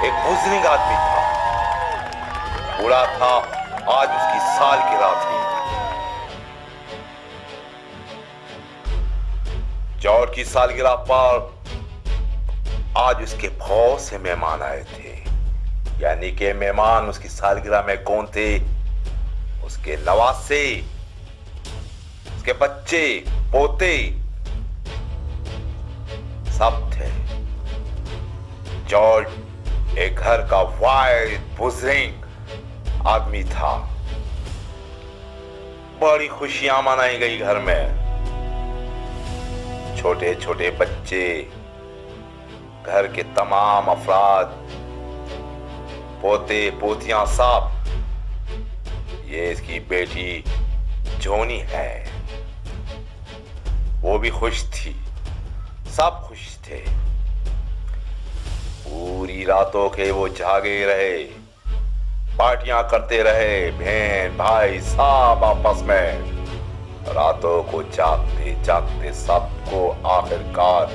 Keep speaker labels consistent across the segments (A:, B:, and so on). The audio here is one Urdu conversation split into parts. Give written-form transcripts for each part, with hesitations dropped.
A: ایک بزرگ آدمی تھا، بوڑھا تھا، آج اس کی سالگرہ تھی۔ جارج کی سالگرہ پر آج اس کے بہت سے مہمان آئے تھے، یعنی کہ مہمان اس کی سالگرہ میں کون تھے؟ اس کے نواسے، اس کے بچے، پوتے، سب تھے۔ جارج ایک گھر کا واحد بزرگ آدمی تھا۔ بڑی خوشیاں منائی گئی گھر میں، چھوٹے چھوٹے بچے، گھر کے تمام افراد، پوتے پوتیاں، سب۔ یہ اس کی بیٹی جونی ہے، وہ بھی خوش تھی، سب خوش تھے۔ پوری راتوں کے وہ جاگے رہے، پارٹیاں کرتے رہے، بہن بھائی سب آپس میں۔ راتوں کو جاگتے جاگتے سب کو آخر کار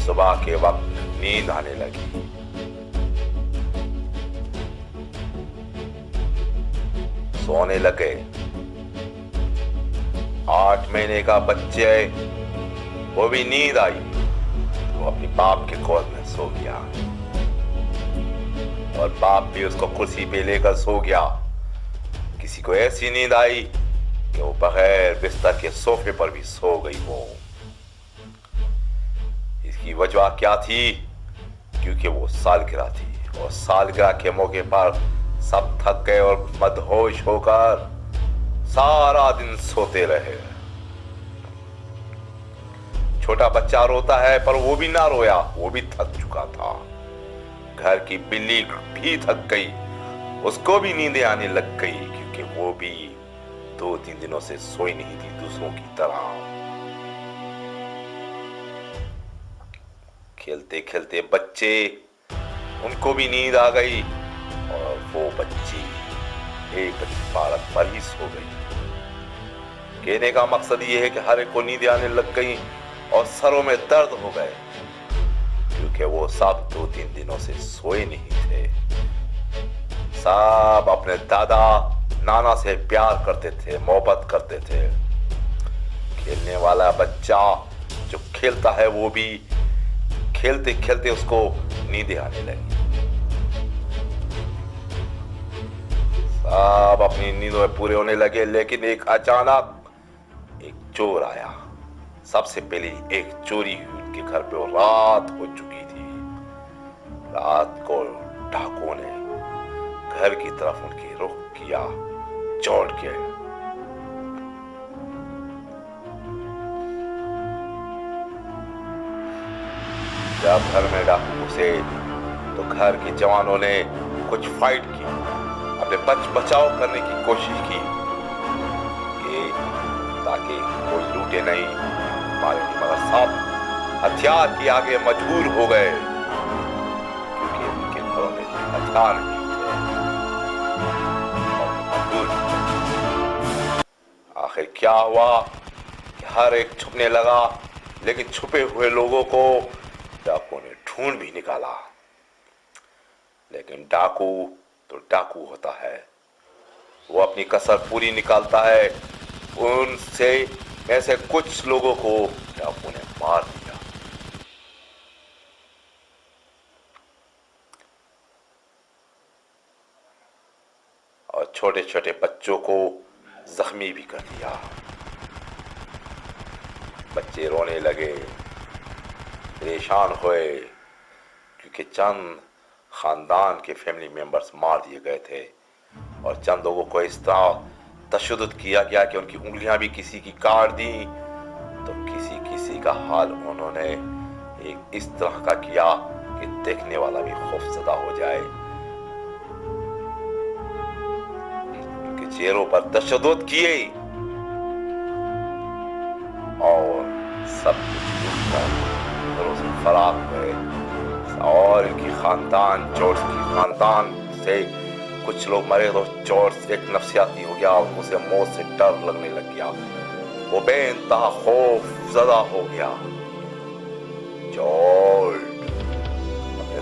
A: صبح کے وقت نیند آنے لگی۔ سونے لگے۔ 8 مہینے کا بچہ، وہ بھی نیند آئی، وہ اپنی باپ کے گود میں سو گیا، اور باپ بھی اس کو کرسی پہ لے کر سو گیا۔ کسی کو ایسی نیند آئی کہ وہ بغیر بستر کے صوفے پر بھی سو گئی۔ وہ اس کی وجہ کیا تھی؟ کیونکہ وہ سالگرہ تھی، اور سالگرہ کے موقع پر سب تھک گئے اور مدہوش ہو کر سارا دن سوتے رہے۔ چھوٹا بچہ روتا ہے پر وہ بھی نہ رویا، وہ بھی تھک چکا تھا۔ گھر کی بلی بھی تھک گئی، اس کو بھی نیندیں آنے لگ گئی، کیونکہ وہ بھی 2-3 دنوں سے سوئی نہیں تھی دوسروں کی طرح۔ کھیلتے کھیلتے بچے، ان کو بھی نیند آ گئی، اور وہ بچی ایک عبارت پر ہی سو گئی۔ کہنے کا مقصد یہ ہے کہ ہر ایک کو نیندیں آنے لگ گئی اور سروں میں درد ہو گئے، کیونکہ وہ سب 2-3 دنوں سے سوئے نہیں تھے۔ سب اپنے دادا نانا سے پیار کرتے تھے، محبت کرتے تھے۔ کھیلنے والا بچہ جو کھیلتا ہے، وہ بھی کھیلتے کھیلتے اس کو نیندیں آنے لگی۔ سب اپنی نیندوں میں پورے ہونے لگے، لیکن ایک اچانک ایک چور آیا۔ سب سے پہلے ایک چوری ہوئی ان کے گھر پہ، اور رات ہو چکی تھی۔ رات کو ڈاکو نے گھر کی طرف ان کی رخ کیا، چوڑ کے۔ جب گھر میں ڈاکو گھسے تو گھر کے جوانوں نے کچھ فائٹ کی، اپنے بچاؤ کرنے کی کوشش کی، تاکہ کوئی لوٹے نہیں، مارے نہیں، مگر سب ہتھیار کے آگے مجبور ہو گئے، کیونکہ ان کے گھروں میں ہتھیار نہیں تھے۔ آخر کیا ہوا کہ ہر ایک چھپنے لگا، لیکن چھپے ہوئے لوگوں کو ڈاکو نے ڈھونڈ بھی نکالا۔ لیکن ڈاکو تو ڈاکو ہوتا ہے، وہ اپنی کسر پوری نکالتا ہے۔ ان سے کچھ لوگوں کو ڈاکو نے مار دیا، اور چھوٹے چھوٹے بچوں کو زخمی بھی کر دیا۔ بچے رونے لگے، پریشان ہوئے، کیونکہ چند خاندان کے فیملی ممبرز مار دیے گئے تھے، اور چند لوگوں کو اس طرح تشدد کیا گیا کہ ان کی انگلیاں بھی کسی کی کاٹ دی، تو کسی کا حال انہوں نے ایک اس طرح کا کیا کہ دیکھنے والا بھی خوف زدہ ہو جائے۔ ان کے چہروں پر تشدد کیے، اور سب کچھ ٹوٹ کر گھروں سے فرار ہوئے، اور ان کی خاندان، جارج کی خاندان سے کچھ لوگ مرے، تو جارج ایک نفسیاتی ہو گیا، اور اسے موت سے ڈر لگنے لگ گیا، وہ بے انتہا خوف زدہ ہو گیا۔ جارج اپنے